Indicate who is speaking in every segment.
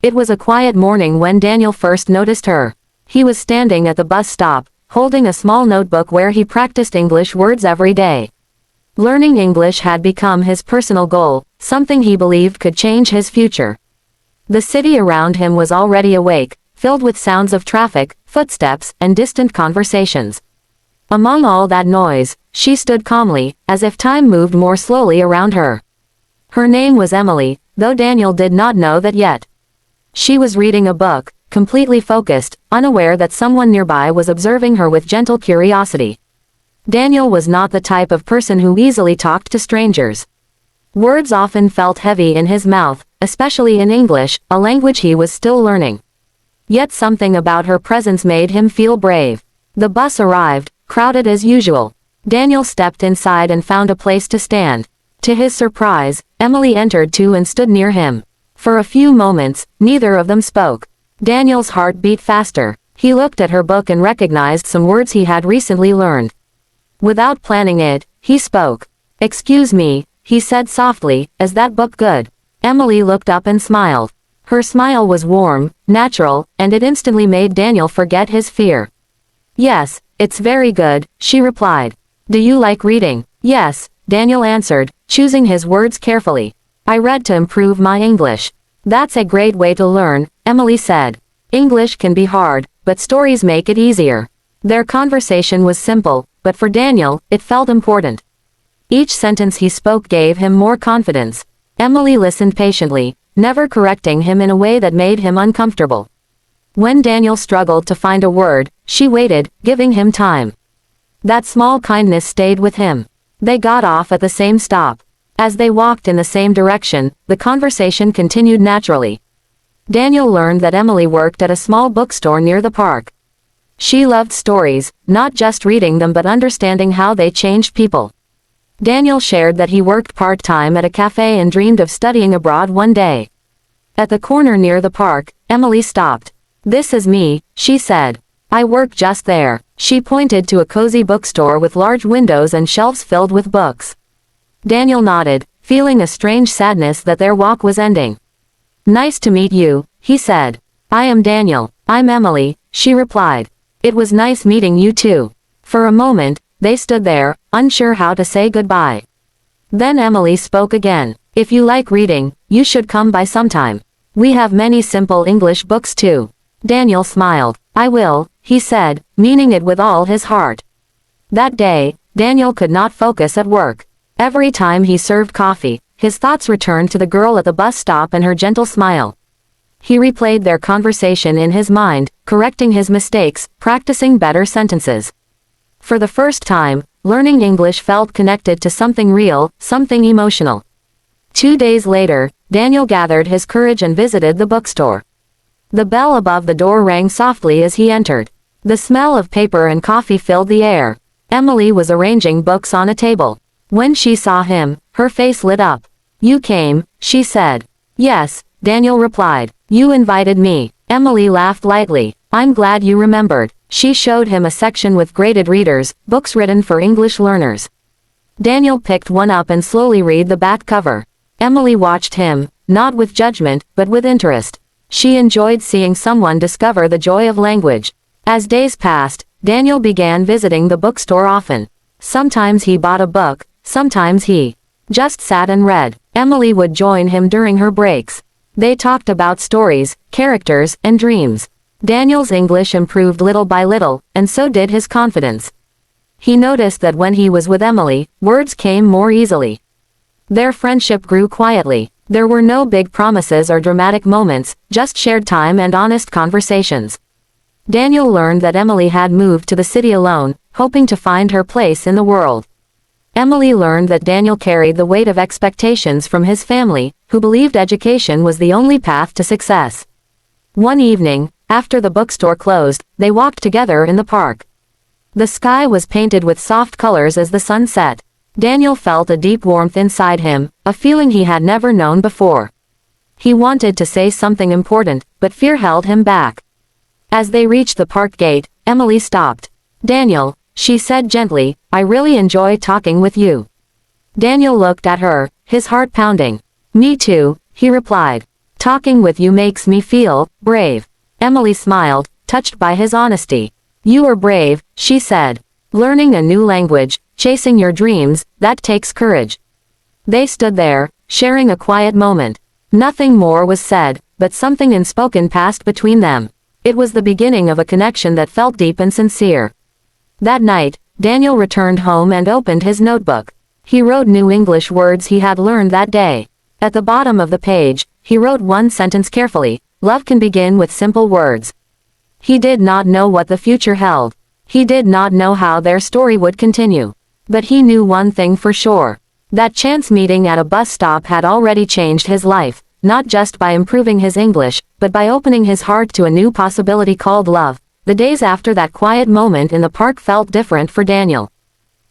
Speaker 1: It was a quiet morning when Daniel first noticed her. He was standing at the bus stop, holding a small notebook where he practiced English words every day. Learning English had become his personal goal, something he believed could change his future. The city around him was already awake, filled with sounds of traffic, footsteps, and distant conversations. Among all that noise, she stood calmly, as if time moved more slowly around her. Her name was Emily, though Daniel did not know that yet. She was reading a book, completely focused, unaware that someone nearby was observing her with gentle curiosity. Daniel was not the type of person who easily talked to strangers. Words often felt heavy in his mouth, especially in English, a language he was still learning. Yet something about her presence made him feel brave. The bus arrived, crowded as usual. Daniel stepped inside and found a place to stand. To his surprise, Emily entered too and stood near him. For a few moments, neither of them spoke. Daniel's heart beat faster. He looked at her book and recognized some words he had recently learned. Without planning it, he spoke. "Excuse me," he said softly, "is that book good?" Emily looked up and smiled. Her smile was warm, natural, and it instantly made Daniel forget his fear. "Yes, it's very good," she replied. "Do you like reading?" "Yes," Daniel answered, choosing his words carefully. "I read to improve my English." "That's a great way to learn," Emily said. "English can be hard, but stories make it easier." Their conversation was simple, but for Daniel, it felt important. Each sentence he spoke gave him more confidence. Emily listened patiently, never correcting him in a way that made him uncomfortable. When Daniel struggled to find a word, she waited, giving him time. That small kindness stayed with him. They got off at the same stop. As they walked in the same direction, the conversation continued naturally. Daniel learned that Emily worked at a small bookstore near the park. She loved stories, not just reading them but understanding how they changed people. Daniel shared that he worked part-time at a cafe and dreamed of studying abroad one day. At the corner near the park, Emily stopped. "This is me," she said. "I work just there." She pointed to a cozy bookstore with large windows and shelves filled with books. Daniel nodded, feeling a strange sadness that their walk was ending. "Nice to meet you," he said. "I am Daniel." "I'm Emily," she replied. "It was nice meeting you too." For a moment, they stood there, unsure how to say goodbye. Then Emily spoke again. "If you like reading, you should come by sometime. We have many simple English books too." Daniel smiled. "I will," he said, meaning it with all his heart. That day, Daniel could not focus at work. Every time he served coffee, his thoughts returned to the girl at the bus stop and her gentle smile. He replayed their conversation in his mind, correcting his mistakes, practicing better sentences. For the first time, learning English felt connected to something real, something emotional. 2 days later, Daniel gathered his courage and visited the bookstore. The bell above the door rang softly as he entered. The smell of paper and coffee filled the air. Emily was arranging books on a table. When she saw him, her face lit up. "You came," she said. "Yes," Daniel replied. "You invited me." Emily laughed lightly. "I'm glad you remembered." She showed him a section with graded readers, books written for English learners. Daniel picked one up and slowly read the back cover. Emily watched him, not with judgment, but with interest. She enjoyed seeing someone discover the joy of language. As days passed, Daniel began visiting the bookstore often. Sometimes he bought a book, sometimes he just sat and read. Emily would join him during her breaks. They talked about stories, characters, and dreams. Daniel's English improved little by little, and so did his confidence. He noticed that when he was with Emily, words came more easily. Their friendship grew quietly. There were no big promises or dramatic moments, just shared time and honest conversations. Daniel learned that Emily had moved to the city alone, hoping to find her place in the world. Emily learned that Daniel carried the weight of expectations from his family, who believed education was the only path to success. One evening, after the bookstore closed, they walked together in the park. The sky was painted with soft colors as the sun set. Daniel felt a deep warmth inside him, a feeling he had never known before. He wanted to say something important, but fear held him back. As they reached the park gate, Emily stopped. "Daniel," she said gently, "I really enjoy talking with you." Daniel looked at her, his heart pounding. "Me too," he replied. Talking with you makes me feel brave. Emily smiled, touched by his honesty. You are brave, she said. Learning a new language, chasing your dreams, that takes courage. They stood there, sharing a quiet moment. Nothing more was said, but something unspoken passed between them. It was the beginning of a connection that felt deep and sincere. That night, Daniel returned home and opened his notebook. He wrote new English words he had learned that day. At the bottom of the page, he wrote one sentence carefully: love can begin with simple words. He did not know what the future held. He did not know how their story would continue. But he knew one thing for sure. That chance meeting at a bus stop had already changed his life, not just by improving his English, but by opening his heart to a new possibility called love. The days after that quiet moment in the park felt different for Daniel.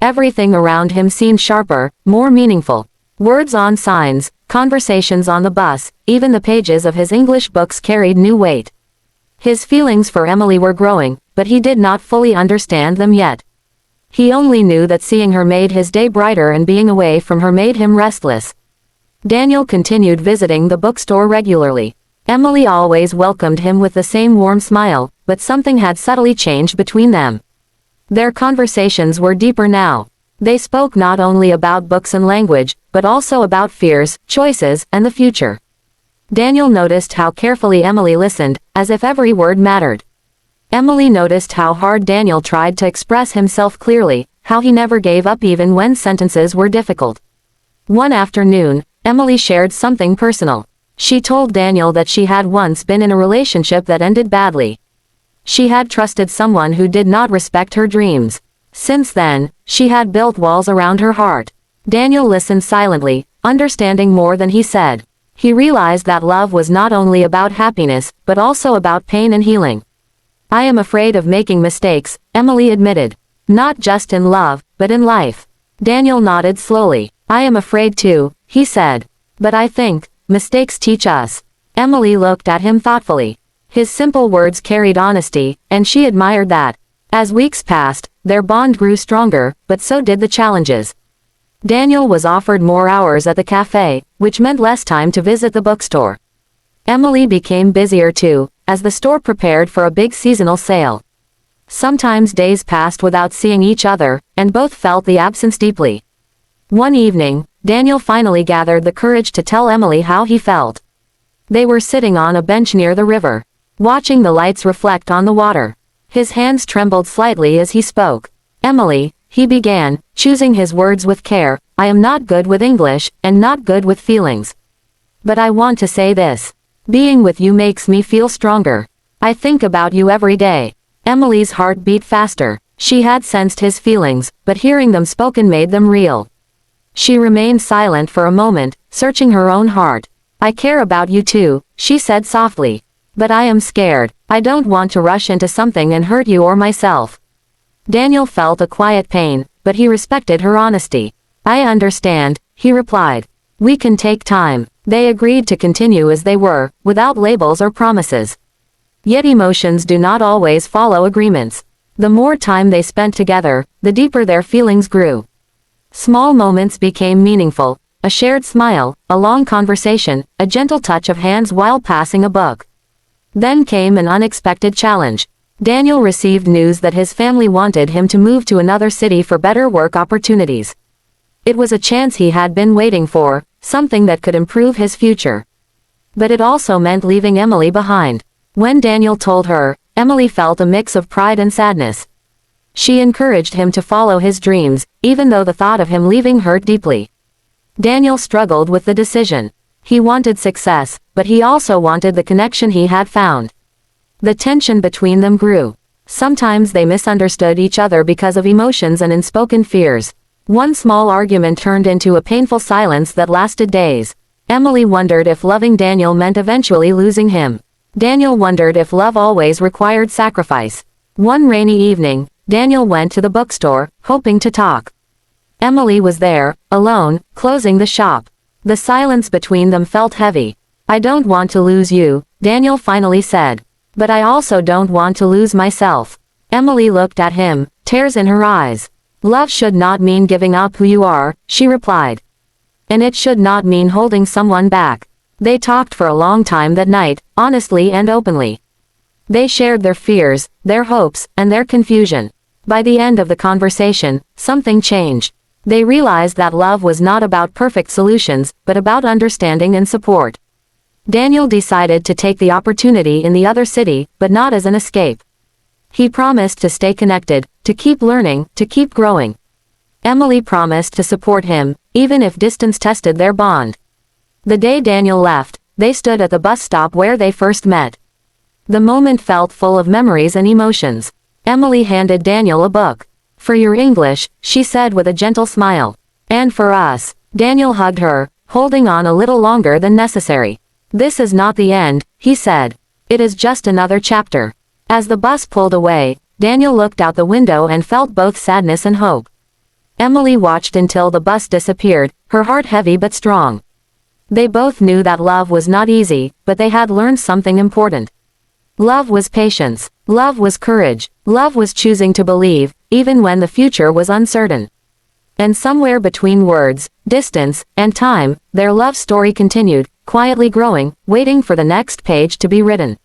Speaker 1: Everything around him seemed sharper, more meaningful. Words on signs, conversations on the bus, even the pages of his English books carried new weight. His feelings for Emily were growing, but he did not fully understand them yet. He only knew that seeing her made his day brighter and being away from her made him restless. Daniel continued visiting the bookstore regularly. Emily always welcomed him with the same warm smile, but something had subtly changed between them. Their conversations were deeper now. They spoke not only about books and language, but also about fears, choices, and the future. Daniel noticed how carefully Emily listened, as if every word mattered. Emily noticed how hard Daniel tried to express himself clearly, how he never gave up even when sentences were difficult. One afternoon, Emily shared something personal. She told Daniel that she had once been in a relationship that ended badly. She had trusted someone who did not respect her dreams. Since then, she had built walls around her heart. Daniel listened silently, understanding more than he said. He realized that love was not only about happiness, but also about pain and healing. I am afraid of making mistakes, Emily admitted. Not just in love, but in life. Daniel nodded slowly. I am afraid too, he said. But I think, mistakes teach us. Emily looked at him thoughtfully. His simple words carried honesty, and she admired that. As weeks passed, their bond grew stronger, but so did the challenges. Daniel was offered more hours at the cafe, which meant less time to visit the bookstore. Emily became busier too, as the store prepared for a big seasonal sale. Sometimes days passed without seeing each other, and both felt the absence deeply. One evening, Daniel finally gathered the courage to tell Emily how he felt. They were sitting on a bench near the river, watching the lights reflect on the water. His hands trembled slightly as he spoke. Emily, he began, choosing his words with care, I am not good with English, and not good with feelings. But I want to say this. Being with you makes me feel stronger. I think about you every day. Emily's heart beat faster. She had sensed his feelings, but hearing them spoken made them real. She remained silent for a moment, searching her own heart. I care about you too, she said softly. But I am scared. I don't want to rush into something and hurt you or myself. Daniel felt a quiet pain, but he respected her honesty. I understand, he replied. We can take time. They agreed to continue as they were, without labels or promises. Yet emotions do not always follow agreements. The more time they spent together, the deeper their feelings grew. Small moments became meaningful, a shared smile, a long conversation, a gentle touch of hands while passing a book. Then came an unexpected challenge. Daniel received news that his family wanted him to move to another city for better work opportunities. It was a chance he had been waiting for, something that could improve his future. But it also meant leaving Emily behind. When Daniel told her, Emily felt a mix of pride and sadness. She encouraged him to follow his dreams, even though the thought of him leaving hurt deeply. Daniel struggled with the decision. He wanted success, but he also wanted the connection he had found. The tension between them grew. Sometimes they misunderstood each other because of emotions and unspoken fears. One small argument turned into a painful silence that lasted days. Emily wondered if loving Daniel meant eventually losing him. Daniel wondered if love always required sacrifice. One rainy evening, Daniel went to the bookstore, hoping to talk. Emily was there, alone, closing the shop. The silence between them felt heavy. I don't want to lose you, Daniel finally said. But I also don't want to lose myself. Emily looked at him, tears in her eyes. Love should not mean giving up who you are, she replied. And it should not mean holding someone back. They talked for a long time that night, honestly and openly. They shared their fears, their hopes, and their confusion. By the end of the conversation, something changed. They realized that love was not about perfect solutions, but about understanding and support. Daniel decided to take the opportunity in the other city, but not as an escape. He promised to stay connected, to keep learning, to keep growing. Emily promised to support him, even if distance tested their bond. The day Daniel left, they stood at the bus stop where they first met. The moment felt full of memories and emotions. Emily handed Daniel a book. "For your English," she said with a gentle smile. "And for us." Daniel hugged her, holding on a little longer than necessary. "This is not the end," he said. "It is just another chapter." As the bus pulled away, Daniel looked out the window and felt both sadness and hope. Emily watched until the bus disappeared, her heart heavy but strong. They both knew that love was not easy, but they had learned something important. Love was patience. Love was courage. Love was choosing to believe, even when the future was uncertain. And somewhere between words, distance, and time, their love story continued, quietly growing, waiting for the next page to be written.